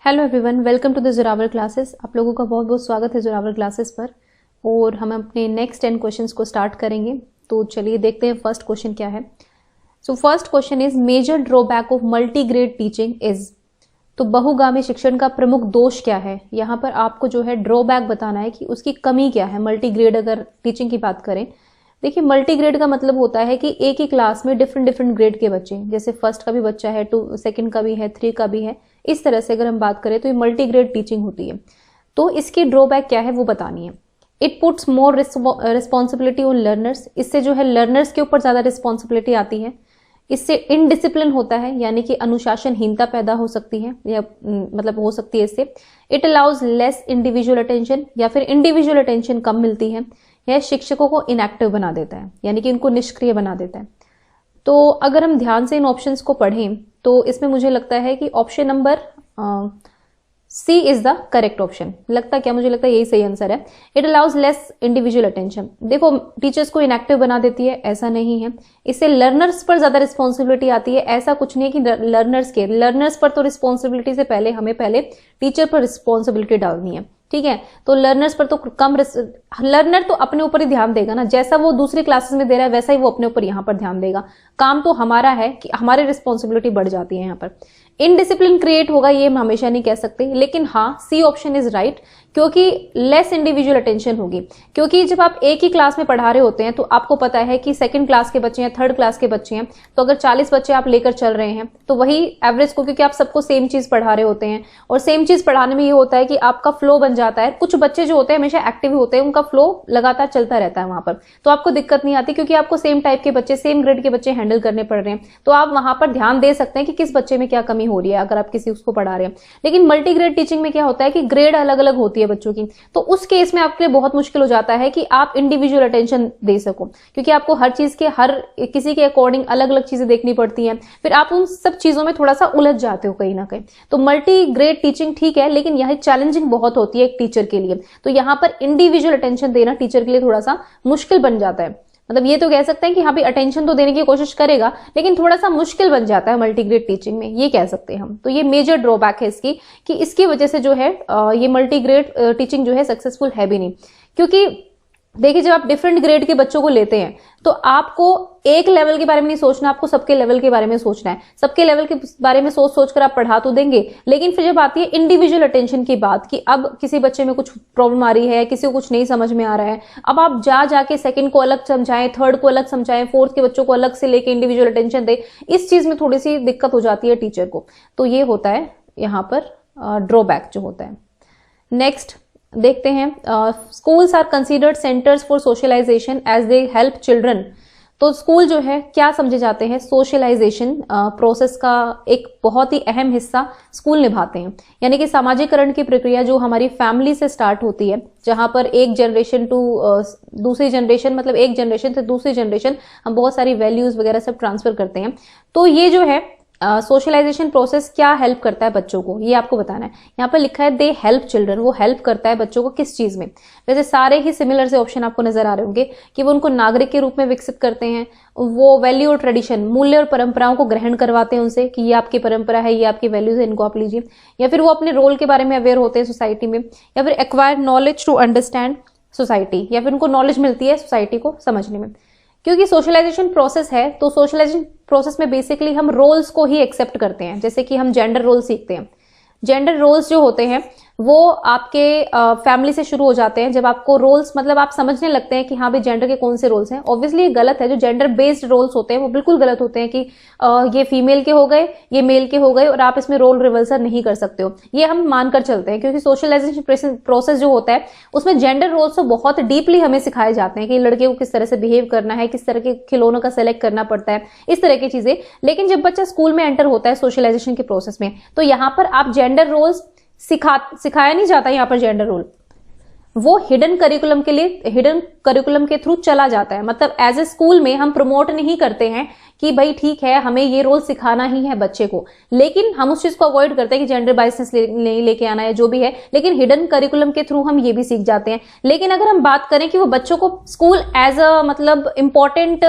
Hello everyone, welcome to the Zorawar classes. आप लोगों का बहुत बहुत स्वागत है जोरावर क्लासेस पर। और हम अपने नेक्स्ट 10 क्वेश्चंस को स्टार्ट करेंगे। तो चलिए देखते हैं फर्स्ट क्वेश्चन क्या है। So first question is major drawback of multi grade teaching is. तो बहुगामी शिक्षण का प्रमुख दोष क्या है। यहाँ पर आपको जो है ड्रॉबैक बताना है कि उसकी कमी क्या है। मल्टी ग्रेड अगर टीचिंग की बात करें, देखिए मल्टी ग्रेड का मतलब होता है कि एक ही क्लास में डिफरेंट ग्रेड के बच्चे, जैसे फर्स्ट का भी बच्चा है, सेकंड का भी है, 3 का भी है, इस तरह से अगर हम बात करें तो ये मल्टी ग्रेड टीचिंग होती है। तो इसकी ड्रॉबैक क्या है वो बतानी है। It puts more responsibility on learners. इससे जो है लर्नर्स के ऊपर ज्यादा रिस्पॉन्सिबिलिटी आती है। इससे इनडिसिप्लिन होता है, यानी कि अनुशासनहीनता पैदा हो सकती है या मतलब हो सकती है इससे। It allows less individual attention, या फिर इंडिविजुअल अटेंशन कम मिलती है। यह शिक्षकों को इनएक्टिव बना देता है, यानी कि इनको निष्क्रिय बना देता है। तो अगर हम ध्यान से इन ऑप्शंस को पढ़ें तो इसमें मुझे लगता है कि option number C is the correct option. लगता क्या, मुझे लगता है यही सही आंसर है। It allows less individual attention. देखो टीचर्स को इनएक्टिव बना देती है, ऐसा नहीं है। इससे लर्नर्स पर ज्यादा रिस्पॉन्सिबिलिटी आती है। ऐसा कुछ नहीं है कि लर्नर्स पर तो रिस्पॉन्सिबिलिटी से पहले हमें पहले टीचर पर रिस्पॉन्सिबिलिटी डालनी है, ठीक है। तो लर्नर्स पर तो लर्नर तो अपने ऊपर ही ध्यान देगा ना, जैसा वो दूसरी क्लासेस में दे रहा है वैसा ही वो अपने ऊपर यहाँ पर ध्यान देगा। काम तो हमारा है कि हमारी रिस्पॉन्सिबिलिटी बढ़ जाती है यहाँ पर। इनडिसिप्लिन क्रिएट होगा ये हम हमेशा नहीं कह सकते, लेकिन हाँ सी ऑप्शन इज राइट, क्योंकि लेस इंडिविजुअल अटेंशन होगी। क्योंकि जब आप एक ही क्लास में पढ़ा रहे होते हैं तो आपको पता है कि सेकंड क्लास के बच्चे हैं, थर्ड क्लास के बच्चे हैं, तो अगर 40 बच्चे आप लेकर चल रहे हैं तो वही एवरेज को, क्योंकि आप सबको सेम चीज पढ़ा रहे होते हैं और सेम चीज पढ़ाने में ये होता है कि आपका फ्लो बन जाता है। कुछ बच्चे जो होते हैं हमेशा एक्टिव होते हैं, उनका फ्लो लगातार चलता रहता है वहां पर, तो आपको दिक्कत नहीं आती, क्योंकि आपको सेम टाइप के बच्चे, सेम ग्रेड के बच्चे हैंडल करने पड़ रहे हैं। तो आप वहां पर ध्यान दे सकते हैं कि किस बच्चे में क्या कमी हो रही है अगर आप किसी उसको पढ़ा रहे हैं। लेकिन मल्टी ग्रेड टीचिंग में क्या होता है कि ग्रेड अलग अलग होती है बच्चों की, तो उस केस में आपके लिए बहुत मुश्किल हो जाता है कि आप इंडिविजुअल अटेंशन दे सको, क्योंकि आपको हर चीज के हर किसी के अकॉर्डिंग अलग अलग चीजें देखनी पड़ती हैं। फिर आप उन सब चीजों में थोड़ा सा उलझ जाते हो कहीं ना कहीं। तो मल्टी ग्रेड टीचिंग ठीक है, लेकिन यह चैलेंजिंग बहुत होती है एक टीचर के लिए। तो यहां पर इंडिविजुअल अटेंशन देना टीचर के लिए थोड़ा सा मुश्किल बन जाता है। मतलब ये तो कह सकते हैं कि हाँ भी अटेंशन तो देने की कोशिश करेगा, लेकिन थोड़ा सा मुश्किल बन जाता है मल्टीग्रेड टीचिंग में, ये कह सकते हैं हम। तो ये मेजर ड्रॉबैक है इसकी, कि इसकी वजह से जो है ये मल्टीग्रेड टीचिंग जो है सक्सेसफुल है भी नहीं। क्योंकि देखिए जब आप डिफरेंट ग्रेड के बच्चों को लेते हैं तो आपको एक लेवल के बारे में नहीं सोचना, आपको सबके लेवल के बारे में सोचना है। सबके लेवल के बारे में सोच कर आप पढ़ा तो देंगे, लेकिन फिर जब आती है इंडिविजुअल अटेंशन की बात कि अब किसी बच्चे में कुछ प्रॉब्लम आ रही है, किसी को कुछ नहीं समझ में आ रहा है, अब आप जाके सेकंड को अलग समझाएं, थर्ड को अलग समझाएं, फोर्थ के बच्चों को अलग से लेके इंडिविजुअल अटेंशन दे, इस चीज में थोड़ी सी दिक्कत हो जाती है टीचर को। तो ये होता है यहाँ पर ड्रॉबैक जो होता है। नेक्स्ट देखते हैं, schools are considered centres for socialisation as they help children. तो स्कूल जो है क्या समझे जाते हैं, सोशलाइजेशन प्रोसेस का एक बहुत ही अहम हिस्सा स्कूल निभाते हैं। यानी कि सामाजिकरण की प्रक्रिया जो हमारी फैमिली से स्टार्ट होती है, जहां पर एक जनरेशन टू दूसरी जनरेशन, मतलब एक जनरेशन से दूसरी जनरेशन हम बहुत सारी वैल्यूज वगैरह सब ट्रांसफर करते हैं। तो ये जो है सोशलाइजेशन प्रोसेस क्या हेल्प करता है बच्चों को, ये आपको बताना है। यहाँ पर लिखा है दे हेल्प चिल्ड्रन, वो हेल्प करता है बच्चों को किस चीज में। वैसे सारे ही सिमिलर से ऑप्शन आपको नजर आ रहे होंगे कि वो उनको नागरिक के रूप में विकसित करते हैं, वो वैल्यू और ट्रेडिशन, मूल्य और परंपराओं को ग्रहण करवाते हैं उनसे कि ये आपकी परंपरा है, ये आपकी वैल्यूज है, इनको आप लीजिए। या फिर वो अपने रोल के बारे में अवेयर होते हैं सोसाइटी में, या फिर acquire knowledge to understand society, या फिर उनको नॉलेज मिलती है सोसाइटी को समझने में। क्योंकि सोशलाइजेशन प्रोसेस है, तो सोशलाइजेशन प्रोसेस में बेसिकली हम रोल्स को ही एक्सेप्ट करते हैं। जैसे कि हम जेंडर रोल सीखते हैं, जेंडर रोल्स जो होते हैं वो आपके फैमिली से शुरू हो जाते हैं। जब आपको रोल्स, मतलब आप समझने लगते हैं कि हाँ भाई जेंडर के कौन से रोल्स हैं। ऑब्वियसली ये गलत है, जो जेंडर बेस्ड रोल्स होते हैं वो बिल्कुल गलत होते हैं कि ये फीमेल के हो गए, ये मेल के हो गए और आप इसमें रोल रिवर्सल नहीं कर सकते हो, ये हम मानकर चलते हैं। क्योंकि सोशलाइजेशन प्रोसेस जो होता है उसमें जेंडर रोल्स तो बहुत डीपली हमें सिखाए जाते हैं कि लड़के को किस तरह से बिहेव करना है, किस तरह के खिलौनों का सेलेक्ट करना पड़ता है, इस तरह की चीजें। लेकिन जब बच्चा स्कूल में एंटर होता है सोशलाइजेशन के प्रोसेस में, तो यहाँ पर आप जेंडर रोल्स सिखाया नहीं जाता। यहाँ पर जेंडर रोल वो हिडन करिकुलम के थ्रू चला जाता है। मतलब एज ए स्कूल में हम प्रमोट नहीं करते हैं कि भाई ठीक है हमें ये रोल सिखाना ही है बच्चे को, लेकिन हम उस चीज को अवॉइड करते हैं कि जेंडर बायसनेस नहीं लेके आना है जो भी है, लेकिन हिडन करिकुलम के थ्रू हम ये भी सीख जाते हैं। लेकिन अगर हम बात करें कि वो बच्चों को स्कूल एज अ मतलब इंपॉर्टेंट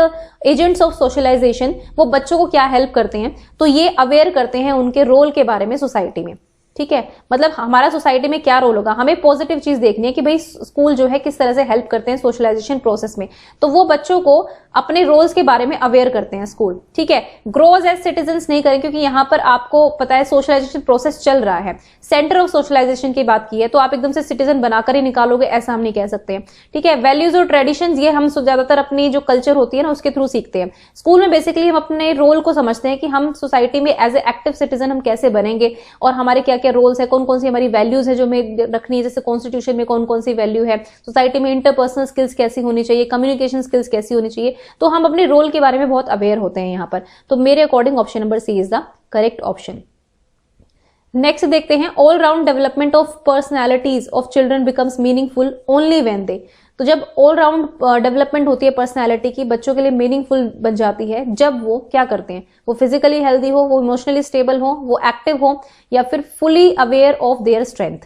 एजेंट्स ऑफ सोशलाइजेशन वो बच्चों को क्या हेल्प करते हैं, तो ये अवेयर करते हैं उनके रोल के बारे में सोसाइटी में। ठीक है, मतलब हमारा सोसाइटी में क्या रोल होगा, हमें पॉजिटिव चीज देखनी है कि भाई स्कूल जो है किस तरह से हेल्प करते हैं सोशलाइजेशन प्रोसेस में, तो वो बच्चों को अपने रोल्स के बारे में अवेयर करते हैं स्कूल, ठीक है। ग्रोज एज सिटीजन्स नहीं करें, क्योंकि यहाँ पर आपको पता है सोशलाइजेशन प्रोसेस चल रहा है, सेंटर ऑफ सोशलाइजेशन की बात की है, तो आप एकदम से सिटीजन बनाकर ही निकालोगे ऐसा हम नहीं कह सकते हैं, ठीक है। वैल्यूज और ट्रेडिशंस ये हम ज्यादातर अपनी जो कल्चर होती है ना उसके थ्रू सीखते हैं। स्कूल में बेसिकली हम अपने रोल को समझते हैं कि हम सोसाइटी में एज ए एक्टिव सिटीजन हम कैसे बनेंगे और हमारे क्या क्या रोल्स है, कौन कौन सी हमारी वैल्यूज है जो हमें रखनी है, जैसे कॉन्स्टिट्यूशन में कौन कौन सी वैल्यू है, सोसाइटी में इंटरपर्सनल स्किल्स कैसी होनी चाहिए, कम्युनिकेशन स्किल्स कैसी होनी चाहिए, तो हम अपने रोल के बारे में बहुत अवेयर होते हैं यहाँ पर। तो मेरे according option number C is the correct option. Next देखते हैं, all round development of personalities of children becomes meaningful only when they. तो जब ऑल राउंड डेवलपमेंट होती है पर्सनैलिटी की, बच्चों के लिए मीनिंगफुल बन जाती है जब वो क्या करते हैं, वो फिजिकली हेल्दी हो, वो इमोशनली स्टेबल हो, वो एक्टिव हो, या फिर fully aware of their strength.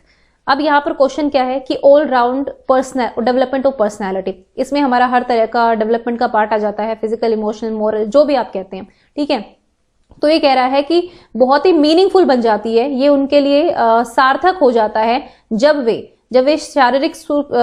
अब यहाँ पर क्वेश्चन क्या है कि all round development of personality, इसमें हमारा हर तरह का डेवलपमेंट का पार्ट आ जाता है, फिजिकल, इमोशनल, मोरल, जो भी आप कहते हैं, ठीक है। तो ये कह रहा है कि बहुत ही मीनिंगफुल बन जाती है, ये उनके लिए सार्थक हो जाता है जब वे शारीरिक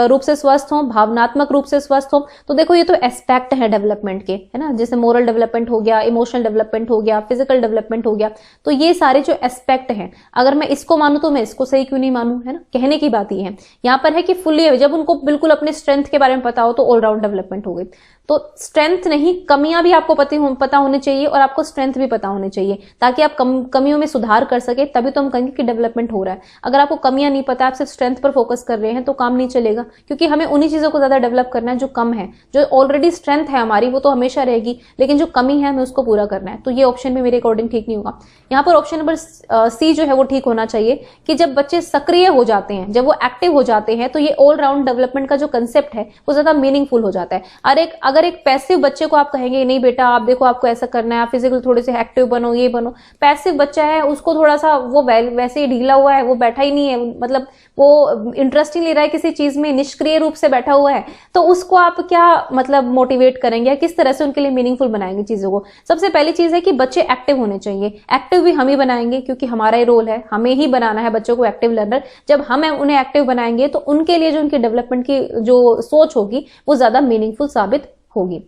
रूप से स्वस्थ हों, भावनात्मक रूप से स्वस्थ हों। तो देखो ये तो एस्पेक्ट है डेवलपमेंट के, है ना, जैसे मोरल डेवलपमेंट हो गया, इमोशनल डेवलपमेंट हो गया, फिजिकल डेवलपमेंट हो गया, तो ये सारे जो एस्पेक्ट हैं, अगर मैं इसको मानूं तो मैं इसको सही क्यों नहीं मानूं, है ना। कहने की बात ये है यहाँ पर है कि फुल्ली, जब उनको बिल्कुल अपने स्ट्रेंथ के बारे में पता हो तो ऑलराउंड डेवलपमेंट हो गई। तो स्ट्रेंथ नहीं, कमियां भी आपको पता होनी चाहिए और आपको स्ट्रेंथ भी पता होनी चाहिए, ताकि आप कमियों में सुधार कर सके, तभी तो हम कहेंगे कि डेवलपमेंट हो रहा है। अगर आपको कमियां नहीं पता, आप सिर्फ स्ट्रेंथ पर फोकस कर रहे हैं तो काम नहीं चलेगा, क्योंकि हमें उन्हीं चीजों को ज्यादा डेवलप करना है जो कम है। जो ऑलरेडी स्ट्रेंथ है हमारी वो तो हमेशा रहेगी, लेकिन जो कमी है हमें उसको पूरा करना है। तो ये ऑप्शन भी मेरे अकॉर्डिंग ठीक नहीं होगा। यहाँ पर ऑप्शन नंबर सी जो है वो ठीक होना चाहिए कि जब बच्चे सक्रिय हो जाते हैं, जब वो एक्टिव हो जाते हैं, तो ये ऑल राउंड डेवलपमेंट का जो कंसेप्ट है वो ज्यादा मीनिंगफुल हो जाता है। अगर एक पैसिव बच्चे को आप कहेंगे नहीं बेटा आप देखो आपको ऐसा करना है, आप फिजिकल थोड़े से एक्टिव बनो, ये बनो, पैसिव बच्चा है उसको थोड़ा सा वो वैसे ही ढीला हुआ है, वो बैठा ही नहीं है, मतलब वो इंटरेस्ट ही ले रहा है किसी चीज में, निष्क्रिय रूप से बैठा हुआ है, तो उसको आप क्या मतलब मोटिवेट करेंगे, किस तरह से उनके लिए मीनिंगफुल बनाएंगे चीजों को। सबसे पहली चीज है कि बच्चे एक्टिव होने चाहिए। एक्टिव भी हम ही बनाएंगे, क्योंकि हमारा ही रोल है, हमें ही बनाना है बच्चों को एक्टिव लर्नर। जब हम उन्हें एक्टिव बनाएंगे तो उनके लिए जो उनकी डेवलपमेंट की जो सोच होगी वो ज्यादा मीनिंगफुल साबित होगी।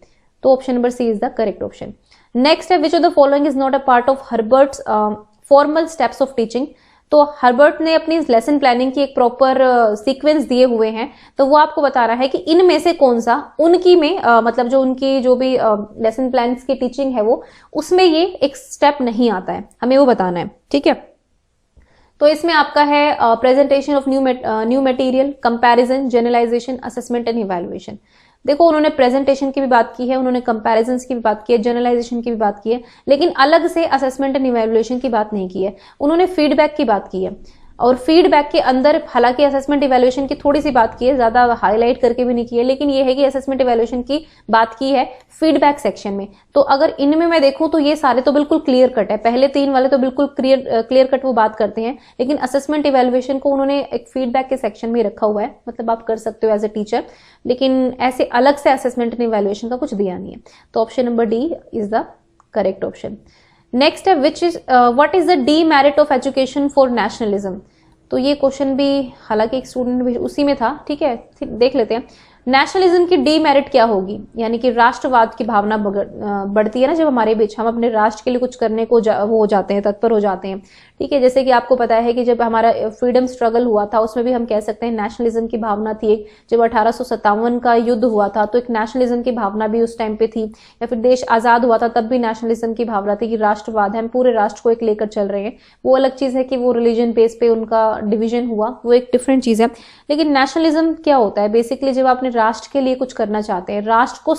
तो option number C is the correct option. Next है, which of the following is not a part of Herbart's formal steps of teaching. तो हर्बर्ट ने अपनी लेसन प्लानिंग की एक प्रॉपर सीक्वेंस दिए हुए हैं, तो वो आपको बता रहा है कि इनमें से कौन सा उनकी में मतलब जो उनकी जो भी लेसन प्लान की टीचिंग है वो उसमें ये एक स्टेप नहीं आता है, हमें वो बताना है, ठीक है। तो इसमें आपका है presentation of new material, comparison, generalisation, assessment and evaluation. देखो उन्होंने प्रेजेंटेशन की भी बात की है, उन्होंने कंपैरिजंस की भी बात की है, जनरलाइजेशन की भी बात की है, लेकिन अलग से असेसमेंट एंड इवैल्यूएशन की बात नहीं की है। उन्होंने फीडबैक की बात की है, और फीडबैक के अंदर हालांकि असेसमेंट इवैल्यूएशन की थोड़ी सी बात की है, ज्यादा हाईलाइट करके भी नहीं की है, लेकिन ये है कि असेसमेंट इवैल्यूएशन की बात की है फीडबैक सेक्शन में। तो अगर इनमें मैं देखूं तो ये सारे तो बिल्कुल क्लियर कट है, पहले तीन वाले तो बिल्कुल क्लियर कट वो बात करते हैं, लेकिन असेसमेंट इवैल्यूएशन को उन्होंने एक फीडबैक के सेक्शन में रखा हुआ है, मतलब आप कर सकते हो एज ए टीचर, लेकिन ऐसे अलग से असेसमेंट एंड इवैल्यूएशन का कुछ दिया नहीं है। तो option number D is the correct option. Next है, what is the demerit of education for nationalism. तो ये क्वेश्चन भी हालांकि एक स्टूडेंट भी उसी में था, ठीक है, देख लेते हैं। नेशनलिज्म की डीमेरिट क्या होगी, यानी कि राष्ट्रवाद की भावना बढ़ती है ना जब हमारे बीच, हम अपने राष्ट्र के लिए कुछ करने को वो हो जाते हैं, तत्पर हो जाते हैं, ठीक है। जैसे कि आपको पता है कि जब हमारा फ्रीडम स्ट्रगल हुआ था उसमें भी हम कह सकते हैं नेशनलिज्म की भावना थी एक, जब 1857 का युद्ध हुआ था तो एक नेशनलिज्म की भावना भी उस टाइम पे थी, या फिर देश आजाद हुआ था तब भी नेशनलिज्म की भावना थी कि राष्ट्रवाद है, हम पूरे राष्ट्र को एक लेकर चल रहे हैं। वो अलग चीज है कि वो रिलीजन बेस पे उनका डिवीजन हुआ, वो एक डिफरेंट चीज है। लेकिन नेशनलिज्म क्या होता है, बेसिकली जब आपने राष्ट्र के लिए कुछ करना चाहते हैं, राष्ट्र को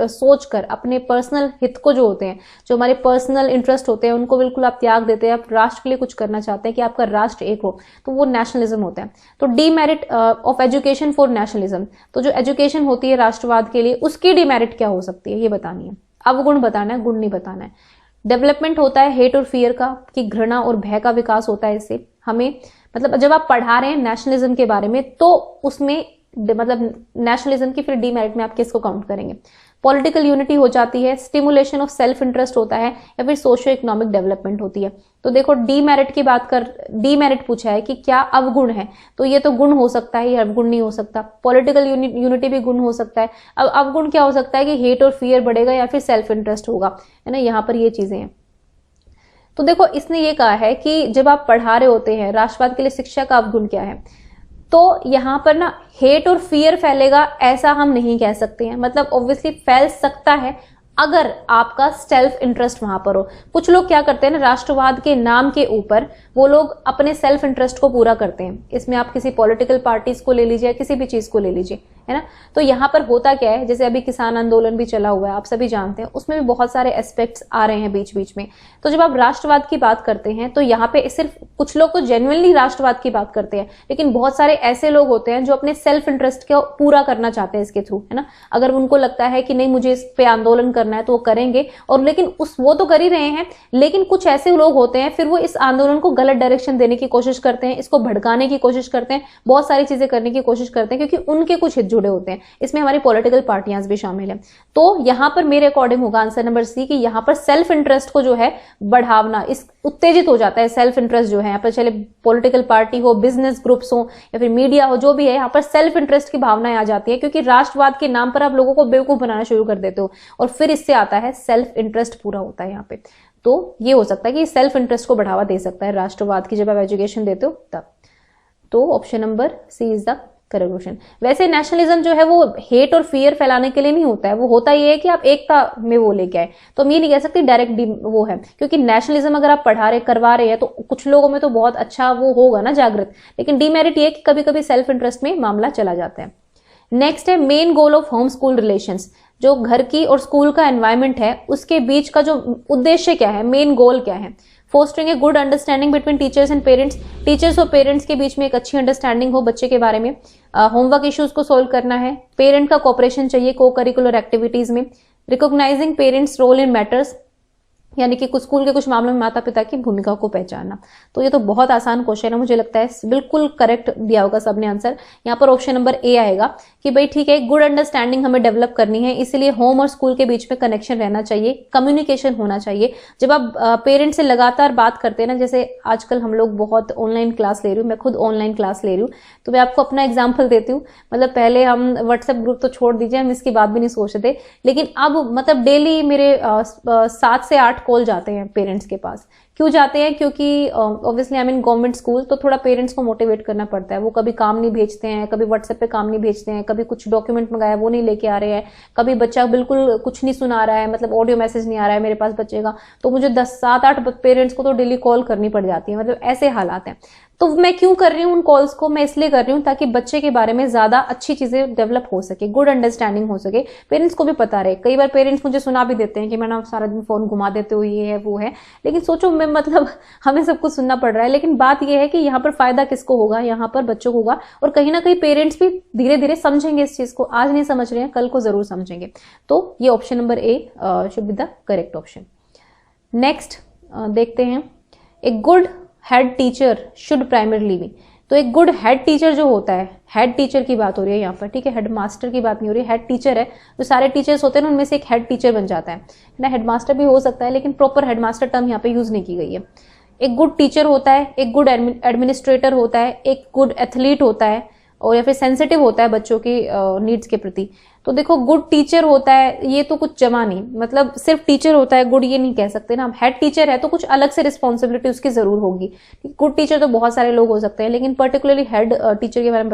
सोचकर अपने पर्सनल हित को जो होते हैं, जो हमारे पर्सनल इंटरेस्ट होते हैं उनको बिल्कुल आप त्याग देते हैं, आप राष्ट्र के लिए कुछ करना चाहते हैं कि आपका राष्ट्र एक हो, तो वो नेशनलिज्म होता है। तो demerit of education for nationalism, तो जो एजुकेशन होती है राष्ट्रवाद के लिए उसकी डीमेरिट क्या हो सकती है ये बतानी है। अवगुण बताना है, गुण नहीं बताना है। डेवलपमेंट होता है हेट और फियर का, कि घृणा और भय का विकास होता है इससे। हमें मतलब जब आप पढ़ा रहे हैं नेशनलिज्म के बारे में तो उसमें मतलब नेशनलिज्म की, फिर डीमेरिट में आप किसको काउंट करेंगे। पॉलिटिकल यूनिटी हो जाती है, स्टिमुलेशन ऑफ सेल्फ इंटरेस्ट होता है, या फिर सोशियो इकोनॉमिक डेवलपमेंट होती है। तो देखो डीमेरिट की बात कर, डीमेरिट पूछा है कि क्या अवगुण है, तो ये तो गुण हो सकता है, ये अवगुण नहीं हो सकता। पॉलिटिकल यूनिटी भी गुण हो सकता है। अब अवगुण क्या हो सकता है कि हेट और फियर बढ़ेगा या फिर सेल्फ इंटरेस्ट होगा, है ना, यहाँ पर ये चीजें हैं। तो देखो इसने ये कहा है कि जब आप पढ़ा रहे होते हैं राष्ट्रवाद के लिए शिक्षा का अवगुण क्या है, तो यहां पर ना हेट और फियर फैलेगा ऐसा हम नहीं कह सकते हैं। मतलब ऑब्वियसली फैल सकता है अगर आपका सेल्फ इंटरेस्ट वहां पर हो। कुछ लोग क्या करते हैं ना, राष्ट्रवाद के नाम के ऊपर वो लोग अपने सेल्फ इंटरेस्ट को पूरा करते हैं। इसमें आप किसी पॉलिटिकल पार्टीज को ले लीजिए, किसी भी चीज को ले लीजिए, है ना। तो यहाँ पर होता क्या है, जैसे अभी किसान आंदोलन भी चला हुआ है, आप सभी जानते हैं, उसमें भी बहुत सारे एस्पेक्ट्स आ रहे हैं बीच बीच में। तो जब आप राष्ट्रवाद की बात करते हैं तो यहाँ पे सिर्फ कुछ लोग तो जेन्युइनली राष्ट्रवाद की बात करते हैं, लेकिन बहुत सारे ऐसे लोग होते हैं जो अपने सेल्फ इंटरेस्ट को पूरा करना चाहते हैं इसके थ्रू, है ना। अगर उनको लगता है कि नहीं मुझे इस पे आंदोलन करना है तो वो करेंगे, और लेकिन वो तो कर ही रहे हैं, लेकिन कुछ ऐसे लोग होते हैं फिर वो इस आंदोलन को गलत डायरेक्शन देने की कोशिश करते हैं, इसको भड़काने की कोशिश करते हैं, बहुत सारी चीजें करने की कोशिश करते हैं, क्योंकि उनके कुछ हित जुड़े होते हैं। इसमें हमारी पॉलिटिकल पार्टियां भी शामिल हैं। तो यहां पर मेरे अकॉर्डिंग होगा आंसर नंबर सी, कि यहां पर सेल्फ इंटरेस्ट को जो है बढ़ावना, इस उत्तेजित हो जाता है सेल्फ इंटरेस्ट जो है। यहाँ पर चले पॉलिटिकल पार्टी हो, बिजनेस ग्रुप्स हो, या फिर मीडिया हो, जो भी है, यहाँ पर सेल्फ इंटरेस्ट की भावनाएं आ जाती है, क्योंकि राष्ट्रवाद के नाम पर आप लोगों को बेवकूफ बनाना शुरू कर देते हो, और फिर इससे आता है सेल्फ इंटरेस्ट पूरा होता है यहाँ पे। तो ये हो सकता है कि सेल्फ इंटरेस्ट को बढ़ावा दे सकता है राष्ट्रवाद की, जब आप एजुकेशन देते हो तब। तो option number C is the correct option. वैसे नेशनलिज्म जो है वो हेट और फियर फैलाने के लिए नहीं होता है, वो होता ये है कि आप एकता में वो लेके आए। तो हम ये नहीं कह सकते डायरेक्ट वो है, क्योंकि नेशनलिज्म अगर आप पढ़ा रहे करवा रहे हैं तो कुछ लोगों में तो बहुत अच्छा वो होगा ना जागृत, लेकिन डीमेरिट ये कि कभी कभी सेल्फ इंटरेस्ट में मामला चला जाता है। नेक्स्ट है main goal of home school relations. जो घर की और स्कूल का एनवायरमेंट है उसके बीच का जो उद्देश्य क्या है, मेन गोल क्या है। Fostering a good understanding between teachers and parents. Teachers और पेरेंट्स के बीच में एक अच्छी अंडरस्टैंडिंग हो बच्चे के बारे में। होमवर्क इश्यूज को सोल्व करना है। पेरेंट का कोऑपरेशन चाहिए को करिकुलर एक्टिविटीज में। Recognising parents role in matters, यानी कि कुछ स्कूल के कुछ मामलों में माता पिता की भूमिका को पहचानना। तो ये तो बहुत आसान क्वेश्चन है, मुझे लगता है बिल्कुल करेक्ट दिया होगा सबने आंसर। यहाँ पर ऑप्शन नंबर ए आएगा कि भाई ठीक है, गुड अंडरस्टैंडिंग हमें डेवलप करनी है, इसलिए होम और स्कूल के बीच में कनेक्शन रहना चाहिए, कम्युनिकेशन होना चाहिए। जब आप पेरेंट्स से लगातार बात करते हैं ना, जैसे आजकल हम लोग बहुत ऑनलाइन क्लास ले रही हूँ, मैं खुद ऑनलाइन क्लास ले रही हूँ, तो मैं आपको अपना एग्जाम्पल देती हूँ। मतलब पहले हम व्हाट्सएप ग्रुप तो छोड़ दीजिए, हम इसकी बात भी नहीं सोचते, लेकिन अब मतलब डेली मेरे 7 से 8 कॉल जाते हैं पेरेंट्स के पास। क्यों जाते हैं? क्योंकि obviously I mean government school, तो थोड़ा पेरेंट्स को मोटिवेट करना पड़ता है। वो कभी काम नहीं भेजते हैं, कभी व्हाट्सएप पे काम नहीं भेजते हैं, कभी कुछ डॉक्यूमेंट मंगाया वो नहीं लेके आ रहे हैं, कभी बच्चा बिल्कुल कुछ नहीं सुना रहा है, मतलब ऑडियो मैसेज नहीं आ रहा है मेरे पास बच्चे का, तो मुझे 7-8 पेरेंट्स को तो डेली कॉल करनी पड़ जाती है। मतलब ऐसे हालात हैं। तो मैं क्यों कर रही हूँ उन कॉल्स को? मैं इसलिए कर रही हूँ ताकि बच्चे के बारे में ज्यादा अच्छी चीजें डेवलप हो सके, गुड अंडरस्टैंडिंग हो सके, पेरेंट्स को भी पता रहे। कई बार पेरेंट्स मुझे सुना भी देते हैं कि मैडम सारा दिन फोन घुमा देते हो, ये है वो है, लेकिन सोचो मैं मतलब हमें सब कुछ सुनना पड़ रहा है, लेकिन बात यह है कि यहाँ पर फायदा किसको होगा? यहाँ पर बच्चों को होगा, और कहीं ना कहीं पेरेंट्स भी धीरे धीरे समझेंगे इस चीज को। आज नहीं समझ रहे हैं, कल को जरूर समझेंगे। तो ये option number A should be the correct option. Next देखते हैं, a good head teacher should primarily be. तो एक गुड हेड टीचर जो होता है, हेड टीचर की बात हो रही है यहाँ पर, ठीक है, हेड मास्टर की बात नहीं हो रही है, हेड टीचर है। जो सारे टीचर्स होते हैं ना उनमें से एक हेड टीचर बन जाता है ना, हेड मास्टर भी हो सकता है, लेकिन प्रॉपर हेड मास्टर टर्म यहाँ पे यूज नहीं की गई है। एक गुड टीचर होता है, एक गुड एडमिनिस्ट्रेटर होता है, एक गुड एथलीट होता है, और या फिर सेंसिटिव होता है बच्चों की नीड्स के प्रति। तो देखो गुड टीचर होता है, ये तो कुछ जमा नहीं, मतलब सिर्फ टीचर होता है गुड ये नहीं कह सकते ना। हेड टीचर है तो कुछ अलग से रिस्पॉन्सिबिलिटी उसकी जरूर होगी। गुड टीचर तो बहुत सारे लोग हो सकते हैं, लेकिन पर्टिकुलरली हेड टीचर के बारे में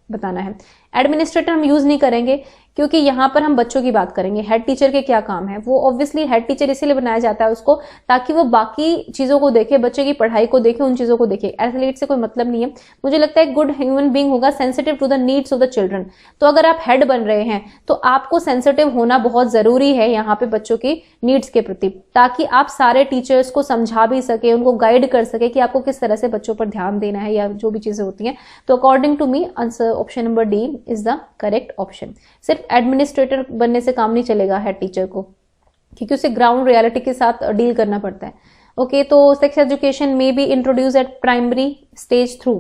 बताना है। एडमिनिस्ट्रेटर हम यूज नहीं करेंगे क्योंकि यहाँ पर हम बच्चों की बात करेंगे। हेड टीचर के क्या काम है? वो ऑब्वियसली हेड टीचर इसीलिए बनाया जाता है उसको, ताकि वो बाकी चीजों को देखे, बच्चे की पढ़ाई को देखे, उन चीजों को देखे। एथलीट से कोई मतलब नहीं है। मुझे लगता है गुड ह्यूमन बीइंग होगा sensitive to the needs of the children. तो अगर आप हेड बन रहे हैं तो आपको सेंसिटिव होना बहुत जरूरी है यहाँ पे बच्चों की नीड्स के प्रति, ताकि आप सारे टीचर्स को समझा भी सके, उनको गाइड कर सके कि आपको किस तरह से बच्चों पर ध्यान देना है, या जो भी चीजें होती हैं। तो according to me answer option number D is the correct option. सिर्फ एडमिनिस्ट्रेटर बनने से काम नहीं चलेगा हेड टीचर को, क्योंकि उसे ग्राउंड रियलिटी के साथ डील करना पड़ता है। ओके, तो सेक्स एजुकेशन में be introduce eight primary stage through.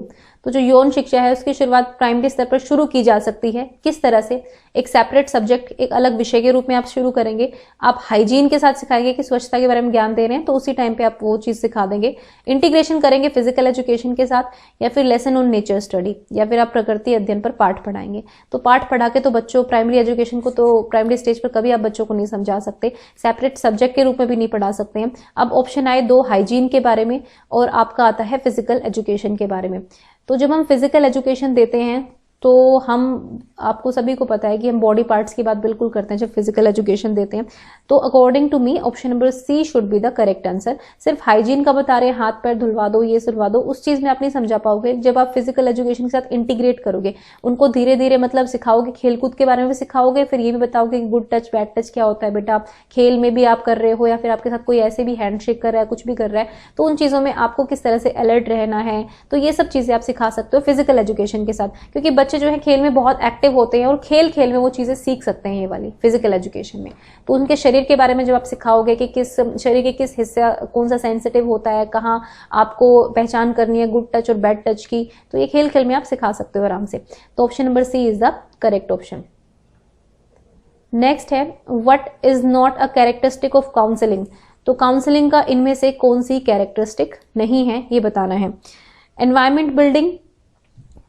तो जो यौन शिक्षा है उसकी शुरुआत प्राइमरी स्तर पर शुरू की जा सकती है। किस तरह से? एक सेपरेट सब्जेक्ट, एक अलग विषय के रूप में आप शुरू करेंगे। आप हाइजीन के साथ सिखाएंगे कि स्वच्छता के बारे में ज्ञान दे रहे हैं, तो उसी टाइम पे आप वो चीज सिखा देंगे। इंटीग्रेशन करेंगे फिजिकल एजुकेशन के साथ, या फिर लेसन ऑन नेचर स्टडी, या फिर आप प्रकृति अध्ययन पर पाठ पढ़ाएंगे। तो पाठ पढ़ा के तो बच्चों प्राइमरी एजुकेशन को तो प्राइमरी स्टेज पर कभी आप बच्चों को नहीं समझा सकते, सेपरेट सब्जेक्ट के रूप में भी नहीं पढ़ा सकते हैं। अब ऑप्शन आए दो, हाइजीन के बारे में और आपका आता है फिजिकल एजुकेशन के बारे में। तो जब हम फिजिकल एजुकेशन देते हैं तो हम, आपको सभी को पता है कि हम बॉडी पार्ट्स की बात बिल्कुल करते हैं जब फिजिकल एजुकेशन देते हैं। तो according to me option number C should be the correct answer. सिर्फ हाइजीन का बता रहे हैं, हाथ पैर धुलवा दो, ये सुलवा दो, उस चीज में आप नहीं समझा पाओगे। जब आप फिजिकल एजुकेशन के साथ इंटीग्रेट करोगे, उनको धीरे धीरे मतलब सिखाओगे, खेलकूद के बारे में भी सिखाओगे, फिर ये भी बताओगे कि गुड टच बैड टच क्या होता है बेटा, आप खेल में भी आप कर रहे हो या फिर आपके साथ कोई ऐसे भी हैंडशेक कर रहा है, कुछ भी कर रहा है, तो उन चीजों में आपको किस तरह से अलर्ट रहना है, तो ये सब चीजें आप सिखा सकते हो फिजिकल एजुकेशन के साथ। क्योंकि बच्चे जो है खेल में बहुत एक्टिव होते हैं और खेल खेल में वो चीजें सीख सकते हैं ये वाली फिजिकल एजुकेशन में। तो उनके शरीर के बारे में जब आप सिखाओगे कि किस शरीर के किस हिस्सा कौन सा सेंसिटिव होता है, कहाँ आपको पहचान करनी है गुड टच और बैड टच की, तो ये खेल खेल में आप सिखा सकते हो आराम से। तो option number C is the correct option. Next है what is not a characteristic of counselling. तो काउंसलिंग का इनमें से कौन सी कैरेक्टरिस्टिक नहीं है ये बताना है। Environment building,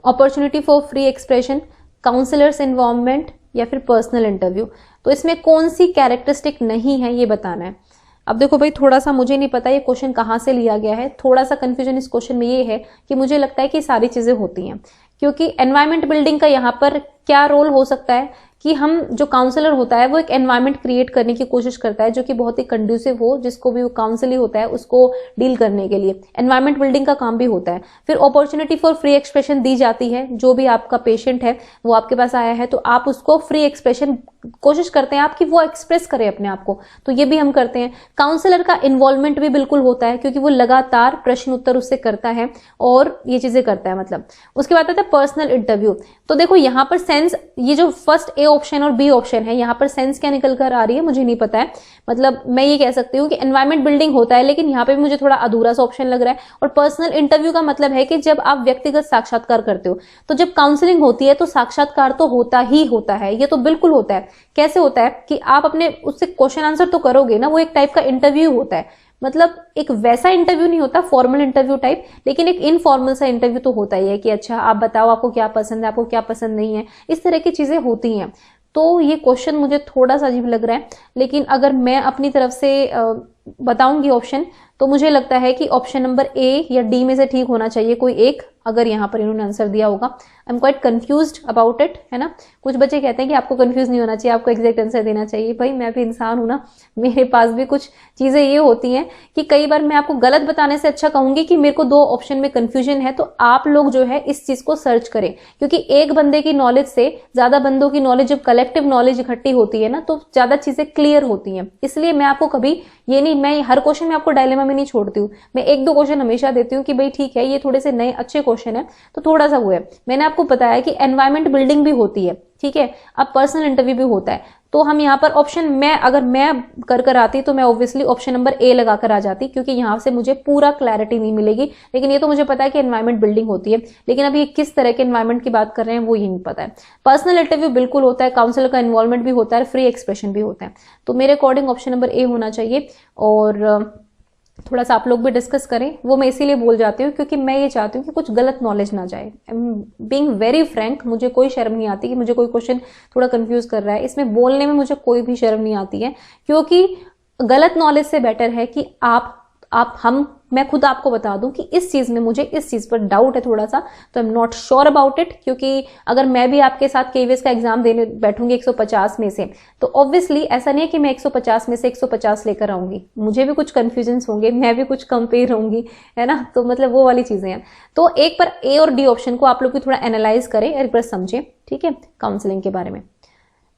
opportunity for free expression, counsellors involvement, या फिर पर्सनल इंटरव्यू। तो इसमें कौन सी कैरेक्टरिस्टिक नहीं है ये बताना है। अब देखो भाई, थोड़ा सा मुझे नहीं पता ये क्वेश्चन कहाँ से लिया गया है, थोड़ा सा कंफ्यूजन इस क्वेश्चन में ये है कि मुझे लगता है कि सारी चीजें होती हैं। क्योंकि एनवायरमेंट बिल्डिंग का यहाँ पर क्या रोल हो सकता है कि हम, जो काउंसलर होता है वो एक एनवायरनमेंट क्रिएट करने की कोशिश करता है जो कि बहुत ही कंड्यूसिव हो, जिसको भी वो काउंसली होता है उसको डील करने के लिए एनवायरनमेंट बिल्डिंग का काम भी होता है। फिर अपॉर्चुनिटी फॉर फ्री एक्सप्रेशन दी जाती है, जो भी आपका पेशेंट है वो आपके पास आया है तो आप उसको फ्री एक्सप्रेशन कोशिश करते हैं आपकी वो एक्सप्रेस करे अपने आप को, तो ये भी हम करते हैं। काउंसलर का इन्वॉल्वमेंट भी बिल्कुल होता है क्योंकि वो लगातार प्रश्न उत्तर उससे करता है और ये चीजें करता है मतलब। उसके बाद आता है पर्सनल इंटरव्यू। तो देखो यहाँ पर सेंस, ये जो फर्स्ट ए ऑप्शन और बी ऑप्शन है यहाँ पर सेंस क्या निकल कर आ रही है मुझे नहीं पता है। मतलब मैं ये कह सकती हूँ कि एनवायरमेंट बिल्डिंग होता है, लेकिन यहाँ पे भी मुझे थोड़ा अधूरा सा ऑप्शन लग रहा है। और पर्सनल इंटरव्यू का मतलब है कि जब आप व्यक्तिगत साक्षात्कार करते हो, तो जब काउंसलिंग होती है तो साक्षात्कार तो होता ही होता है, ये तो बिल्कुल होता है। कैसे होता है कि आप अपने उससे क्वेश्चन आंसर तो करोगे ना, वो एक टाइप का इंटरव्यू होता है। मतलब एक वैसा इंटरव्यू नहीं होता फॉर्मल इंटरव्यू टाइप, लेकिन एक इनफॉर्मल सा इंटरव्यू तो होता ही है कि अच्छा आप बताओ आपको क्या पसंद है, आपको क्या पसंद नहीं है, इस तरह की चीजें होती हैं। तो ये क्वेश्चन मुझे थोड़ा सा अजीब लग रहा है, लेकिन अगर मैं अपनी तरफ से बताऊंगी ऑप्शन, तो मुझे लगता है कि ऑप्शन नंबर ए या डी में से ठीक होना चाहिए कोई एक, अगर यहाँ पर इन्होंने आंसर दिया होगा। I am quite confused about it, है ना। कुछ बच्चे कहते हैं कि आपको कंफ्यूज नहीं होना चाहिए, आपको एग्जैक्ट आंसर देना चाहिए। भाई मैं भी इंसान हूं ना, मेरे पास भी कुछ चीजें ये होती हैं कि कई बार मैं आपको गलत बताने से अच्छा कहूंगी कि मेरे को दो ऑप्शन में कंफ्यूजन है, तो आप लोग जो है इस चीज को सर्च करें। क्योंकि एक बंदे की नॉलेज से ज्यादा बंदों की नॉलेज, जब कलेक्टिव नॉलेज इकट्ठी होती है ना, तो ज्यादा चीजें क्लियर होती हैं। इसलिए मैं आपको कभी ये नहीं, मैं हर क्वेश्चन में आपको डायलेमा में नहीं छोड़ती हूँ, मैं एक दो क्वेश्चन हमेशा देती हूँ कि भाई ठीक है ये थोड़े से नए अच्छे क्वेश्चन है तो थोड़ा सा वो है। मैंने आपको बताया कि एनवायरमेंट बिल्डिंग भी होती है, ठीक है, अब पर्सनल इंटरव्यू भी होता है। तो हम यहाँ पर ऑप्शन, मैं अगर मैं कर आती तो मैं ऑब्वियसली ऑप्शन नंबर ए लगाकर आ जाती, क्योंकि यहाँ से मुझे पूरा क्लैरिटी नहीं मिलेगी। लेकिन ये तो मुझे पता है कि एनवायरमेंट बिल्डिंग होती है, लेकिन अब ये किस तरह के एनवायरमेंट की बात कर रहे हैं वो ये नहीं पता है। पर्सनल इंटरव्यू बिल्कुल होता है, काउंसलर का इन्वॉल्वमेंट भी होता है, फ्री एक्सप्रेशन भी होता है। तो मेरे अकॉर्डिंग ऑप्शन नंबर ए होना चाहिए। और थोड़ा सा आप लोग भी डिस्कस करें, वो मैं इसीलिए बोल जाती हूँ क्योंकि मैं ये चाहती हूँ कि कुछ गलत नॉलेज ना जाए। बीइंग वेरी फ्रैंक, मुझे कोई शर्म नहीं आती कि मुझे कोई क्वेश्चन थोड़ा कंफ्यूज कर रहा है, इसमें बोलने में मुझे कोई भी शर्म नहीं आती है। क्योंकि गलत नॉलेज से बेटर है कि मैं खुद आपको बता दूं कि इस चीज में मुझे इस चीज पर डाउट है थोड़ा सा, तो I am not sure about it. क्योंकि अगर मैं भी आपके साथ केवीएस का एग्जाम देने बैठूंगी 150 में से, तो ऑब्वियसली ऐसा नहीं है कि मैं 150 में से 150 लेकर आऊंगी, मुझे भी कुछ कंफ्यूजन होंगे, मैं भी कुछ कंपेयर होंगी, है ना। तो मतलब वो वाली चीजें हैं। तो एक पर ए और डी ऑप्शन को आप लोग भी थोड़ा एनालाइज करें, एक बार समझें, ठीक है, काउंसलिंग के बारे में।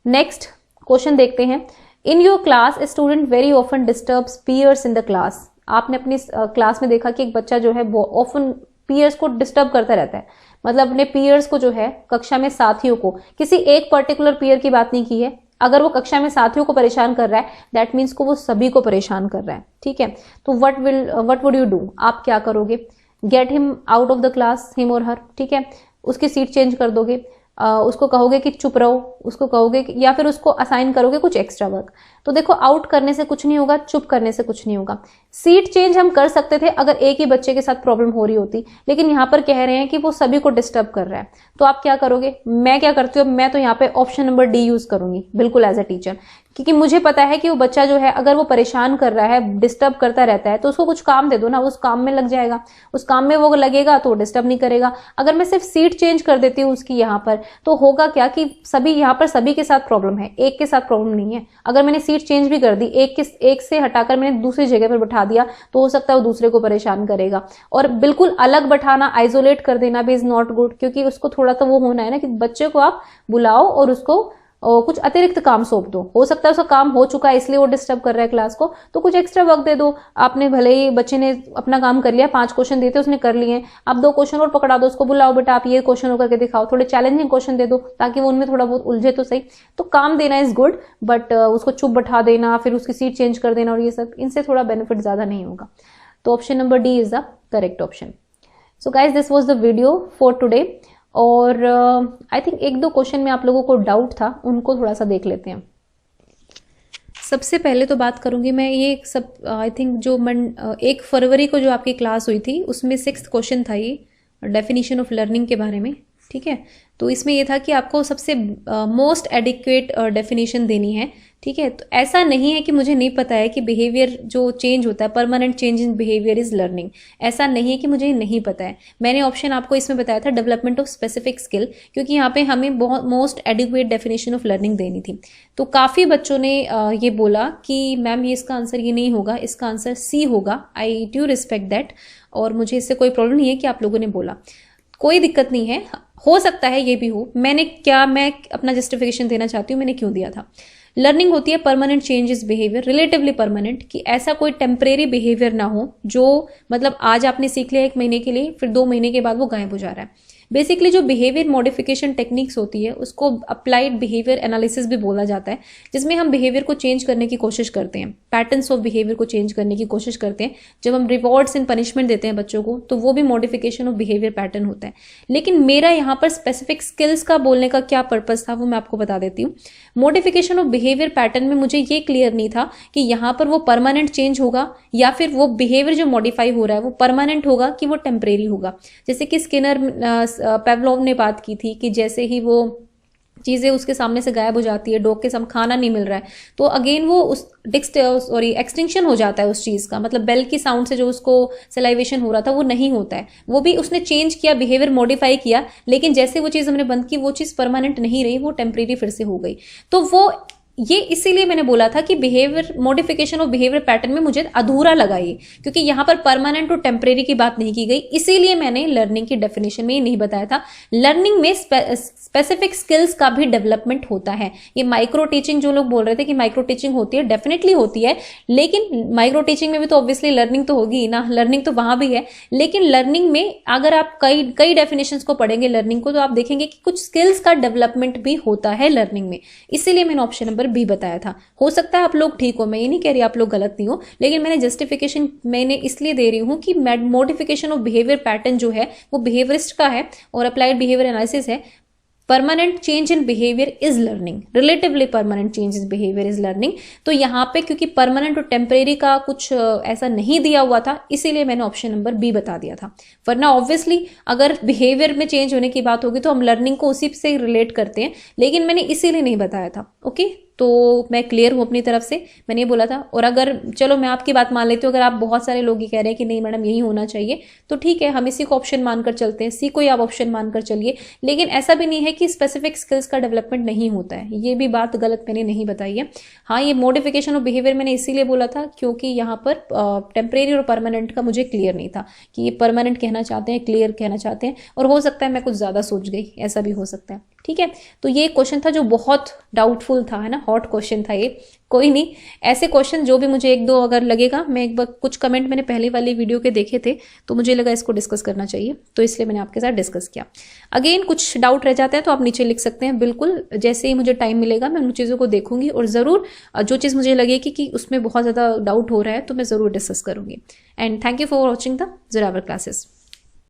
नेक्स्ट क्वेश्चन देखते हैं। In your class a student very often disturbs peers in the class. आपने अपनी क्लास में देखा कि एक बच्चा जो है वो ऑफन पीयर्स को डिस्टर्ब करता रहता है, मतलब अपने पीयर्स को जो है कक्षा में साथियों को, किसी एक पर्टिकुलर पीयर की बात नहीं की है, अगर वो कक्षा में साथियों को परेशान कर रहा है दैट मीन्स को वो सभी को परेशान कर रहा है, ठीक है। तो व्हाट वुड यू डू, आप क्या करोगे। Get him out of the class, him और हर, ठीक है, उसकी सीट चेंज कर दोगे, उसको कहोगे कि चुप रहो, उसको कहोगे या फिर उसको असाइन करोगे कुछ एक्स्ट्रा वर्क। तो देखो आउट करने से कुछ नहीं होगा, चुप करने से कुछ नहीं होगा। सीट चेंज हम कर सकते थे अगर एक ही बच्चे के साथ प्रॉब्लम हो रही होती, लेकिन यहाँ पर कह रहे हैं कि वो सभी को डिस्टर्ब कर रहा है, तो आप क्या करोगे? मैं क्या करती हूँ, मैं तो यहाँ पे ऑप्शन नंबर डी यूज करूंगी बिल्कुल एज अ टीचर, क्योंकि मुझे पता है कि वो बच्चा जो है अगर वो परेशान कर रहा है, डिस्टर्ब करता रहता है, तो उसको कुछ काम दे दो ना, उस काम में लग जाएगा, उस काम में वो लगेगा तो डिस्टर्ब नहीं करेगा। अगर मैं सिर्फ सीट चेंज कर देती हूँ उसकी यहाँ पर, तो होगा क्या कि सभी यहाँ पर सभी के साथ प्रॉब्लम है, एक के साथ प्रॉब्लम नहीं है। अगर मैंने सीट चेंज भी कर दी, एक से हटाकर मैंने दूसरी जगह पर बैठा दिया, तो हो सकता है वो दूसरे को परेशान करेगा। और बिल्कुल अलग बैठाना, आइसोलेट कर देना भी इज नॉट गुड, क्योंकि उसको थोड़ा तो वो होना है ना कि बच्चे को आप बुलाओ और उसको कुछ अतिरिक्त काम सौंप दो। हो सकता है उसका काम हो चुका है इसलिए वो डिस्टर्ब कर रहा है क्लास को, तो कुछ एक्स्ट्रा वर्क दे दो। आपने भले ही बच्चे ने अपना काम कर लिया, 5 क्वेश्चन देते उसने कर लिए, आप 2 क्वेश्चन और पकड़ा दो, उसको बुलाओ बेटा आप ये क्वेश्चन करके दिखाओ, थोड़े चैलेंजिंग क्वेश्चन दे दो ताकि वो उनमें थोड़ा बहुत उलझे तो सही। तो काम देना इज गुड, बट उसको चुप बैठा देना, फिर उसकी सीट चेंज कर देना और ये सब, इनसे थोड़ा बेनिफिट ज्यादा नहीं होगा। तो option number D is the correct option. So guys this was the video for today. और आई थिंक 1-2 क्वेश्चन में आप लोगों को डाउट था, उनको थोड़ा सा देख लेते हैं। सबसे पहले तो बात करूंगी मैं ये सब, आई थिंक जो 1 फरवरी को जो आपकी क्लास हुई थी उसमें 6th क्वेश्चन था ये डेफिनेशन ऑफ लर्निंग के बारे में, ठीक है। तो इसमें ये था कि आपको सबसे मोस्ट एडिक्वेट डेफिनेशन देनी है, ठीक है। तो ऐसा नहीं है कि मुझे नहीं पता है कि बिहेवियर जो चेंज होता है, permanent change in behaviour is learning, ऐसा नहीं है कि मुझे नहीं पता है। मैंने ऑप्शन आपको इसमें बताया था डेवलपमेंट ऑफ स्पेसिफिक स्किल, क्योंकि यहाँ पे हमें बहुत most adequate definition of learning देनी थी। तो काफ़ी बच्चों ने ये बोला कि मैम ये इसका आंसर ये नहीं होगा, इसका आंसर सी होगा। आई डू रिस्पेक्ट दैट, और मुझे इससे कोई प्रॉब्लम नहीं है कि आप लोगों ने बोला, कोई दिक्कत नहीं है, हो सकता है ये भी हो। मैं अपना जस्टिफिकेशन देना चाहती हूँ मैंने क्यों दिया था। लर्निंग होती है permanent changes behaviour, relatively permanent, कि ऐसा कोई टेम्परेरी बिहेवियर ना हो जो मतलब आज आपने सीख लिया 1 महीने के लिए, फिर 2 महीने के बाद वो गायब हो जा रहा है। बेसिकली जो बिहेवियर मॉडिफिकेशन टेक्निक्स होती है उसको अप्लाइड बिहेवियर एनालिसिस भी बोला जाता है, जिसमें हम बिहेवियर को चेंज करने की कोशिश करते हैं, पैटर्न्स ऑफ बिहेवियर को चेंज करने की कोशिश करते हैं। जब हम रिवॉर्ड्स एंड पनिशमेंट देते हैं बच्चों को, तो वो भी मॉडिफिकेशन ऑफ बिहेवियर पैटर्न होता है। लेकिन मेरा यहाँ पर स्पेसिफिक स्किल्स का बोलने का क्या पर्पज था वो मैं आपको बता देती हूँ। मॉडिफिकेशन ऑफ बिहेवियर पैटर्न में मुझे ये क्लियर नहीं था कि यहाँ पर वो परमानेंट चेंज होगा या फिर वो बिहेवियर जो मॉडिफाई हो रहा है वो परमानेंट होगा कि वो टेम्परेरी होगा। जैसे कि स्किनर पेवलोव ने बात की थी कि जैसे ही वो चीज़ें उसके सामने से गायब हो जाती है, डॉग के सामने खाना नहीं मिल रहा है, तो अगेन वो उस एक्सटिंक्शन हो जाता है उस चीज़ का, मतलब बेल की साउंड से जो उसको सलाइवेशन हो रहा था वो नहीं होता है। वो भी उसने चेंज किया, बिहेवियर मॉडिफाई किया, लेकिन जैसे वो चीज़ हमने बंद की वो चीज़ परमानेंट नहीं रही, वो टेम्परेरी फिर से हो गई। तो वो ये इसीलिए मैंने बोला था कि behaviour modification of behaviour pattern में मुझे अधूरा लगा ये, क्योंकि यहां पर परमानेंट और टेम्परेरी की बात नहीं की गई, इसीलिए मैंने लर्निंग की डेफिनेशन में ये नहीं बताया था। लर्निंग में स्पेसिफिक स्किल्स का भी डेवलपमेंट होता है। ये माइक्रो टीचिंग जो लोग बोल रहे थे कि माइक्रो टीचिंग होती है, डेफिनेटली होती है, लेकिन माइक्रो टीचिंग में भी तो ऑब्वियसली लर्निंग तो होगी ना, लर्निंग तो वहां भी है। लेकिन लर्निंग में अगर आप कई डेफिनेशंस को पढ़ेंगे लर्निंग को, तो आप देखेंगे कि कुछ स्किल्स का डेवलपमेंट भी होता है लर्निंग में, इसीलिए मैंने ऑप्शन नंबर बी बताया था। हो सकता है आप लोग ठीक हो, मैं ये नहीं कह रही आप लोग गलत नहीं हो, लेकिन मैंने जस्टिफिकेशन मैंने इसलिए दे रही हूं कि मॉडिफिकेशन ऑफ बिहेवियर पैटर्न जो है वो बिहेवियरिस्ट का है और अप्लाइड बिहेवियर एनालिसिस है। Permanent change in behaviour is learning, relatively permanent change in behaviour is learning. तो यहाँ पे क्योंकि परमानेंट और टेम्परेरी का कुछ ऐसा नहीं दिया हुआ था, इसीलिए मैंने ऑप्शन नंबर बी बता दिया था। वरना ऑब्वियसली अगर बिहेवियर में चेंज होने की बात होगी तो हम लर्निंग को उसी से रिलेट करते हैं, लेकिन मैंने इसीलिए नहीं बताया था। ओके, तो मैं क्लियर हूँ अपनी तरफ से, मैंने ये बोला था। और अगर चलो मैं आपकी बात मान लेती हूँ, अगर आप बहुत सारे लोग ये कह रहे हैं कि नहीं मैडम यही होना चाहिए, तो ठीक है, हम इसी को ऑप्शन मानकर चलते हैं, सी को ही आप ऑप्शन मानकर चलिए। लेकिन ऐसा भी नहीं है कि स्पेसिफिक स्किल्स का डेवलपमेंट नहीं होता है, ये भी बात गलत मैंने नहीं बताई है। हाँ, ये मॉडिफिकेशन ऑफ बिहेवियर मैंने इसीलिए बोला था क्योंकि यहाँ पर टेम्परेरी और परमानेंट का मुझे क्लियर नहीं था कि ये परमानेंट कहना चाहते हैं, क्लियर कहना चाहते हैं, और हो सकता है मैं कुछ ज़्यादा सोच गई, ऐसा भी हो सकता है। ठीक है, तो ये क्वेश्चन था जो बहुत डाउटफुल था, है ना, हॉट क्वेश्चन था ये। कोई नहीं, ऐसे क्वेश्चन जो भी मुझे 1-2 अगर लगेगा, मैं एक बार कुछ कमेंट मैंने पहले वाली वीडियो के देखे थे तो मुझे लगा इसको डिस्कस करना चाहिए, तो इसलिए मैंने आपके साथ डिस्कस किया। अगेन कुछ डाउट रह जाते हैं तो आप नीचे लिख सकते हैं, बिल्कुल जैसे ही मुझे टाइम मिलेगा मैं उन चीज़ों को देखूंगी और ज़रूर जो चीज़ मुझे लगेगी कि उसमें बहुत ज़्यादा डाउट हो रहा है तो मैं ज़रूर डिस्कस करूंगी। And thank you for watching the Zorawar classes.